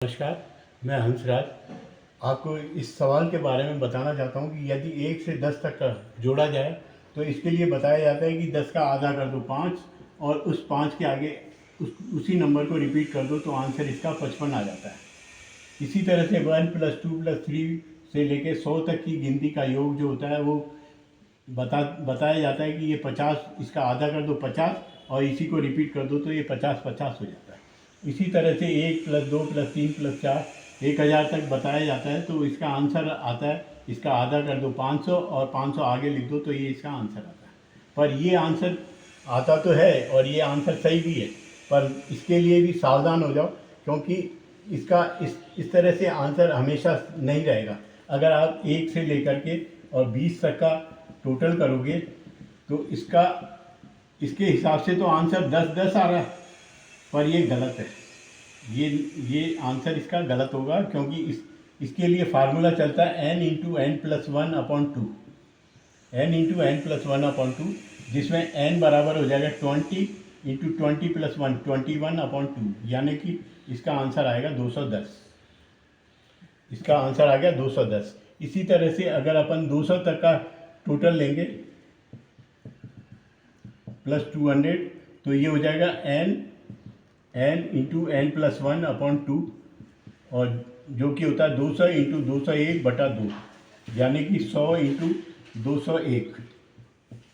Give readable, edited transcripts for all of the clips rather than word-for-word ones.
नमस्कार, मैं हंसराज आपको इस सवाल के बारे में बताना चाहता हूँ कि यदि 1 से 10 तक का जोड़ा जाए तो इसके लिए बताया जाता है कि 10 का आधा कर दो 5 और उस 5 के आगे उसी नंबर को रिपीट कर दो तो आंसर इसका 55 आ जाता है। इसी तरह से 1 + 2 + 3 से लेके 100 तक की गिनती का योग जो होता है वो बताया जाता है कि ये 50, इसका आधा कर दो 50 और इसी को रिपीट कर दो तो ये 50-50 हो जाता है। इसी तरह से 1 + 2 + 3 + 4 1000 तक बताया जाता है तो इसका आंसर आता है, इसका आधा कर दो 500 और 500 आगे लिख दो तो ये इसका आंसर आता है। पर ये आंसर आता तो है और ये आंसर सही भी है, पर इसके लिए भी सावधान हो जाओ क्योंकि इसका इस तरह से आंसर हमेशा नहीं रहेगा। अगर आप 1 से लेकर के और 20 तक का टोटल करोगे तो इसके हिसाब से तो आंसर 10-10 आ रहा है, पर ये गलत है। ये आंसर इसका गलत होगा क्योंकि इसके लिए फार्मूला चलता है n × n+1/2 n × n+1/2 जिसमें n बराबर हो जाएगा 20 × 20 + 1 21/2 यानी कि इसका आंसर आएगा 210। इसका आंसर आ गया 210। इसी तरह से अगर अपन 200 तक का टोटल लेंगे +200 तो ये हो जाएगा n × n+1/2 और जो कि होता है 200 × 201/2 यानी कि 100 × 201,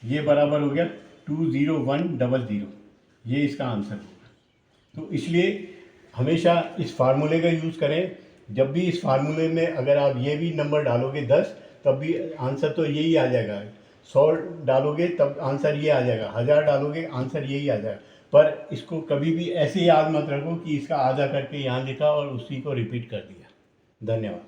ये बराबर हो गया 20100। ये इसका आंसर होगा। तो इसलिए हमेशा इस फार्मूले का यूज़ करें। जब भी इस फार्मूले में अगर आप ये भी नंबर डालोगे 10 तब भी आंसर तो यही आ जाएगा। 100 डालोगे तब आंसर ये आ जाएगा, 1000 डालोगे आंसर यही आ जाएगा। पर इसको कभी भी ऐसे याद मत रखो कि इसका आधा करके यहाँ लिखा और उसी को रिपीट कर दिया। धन्यवाद।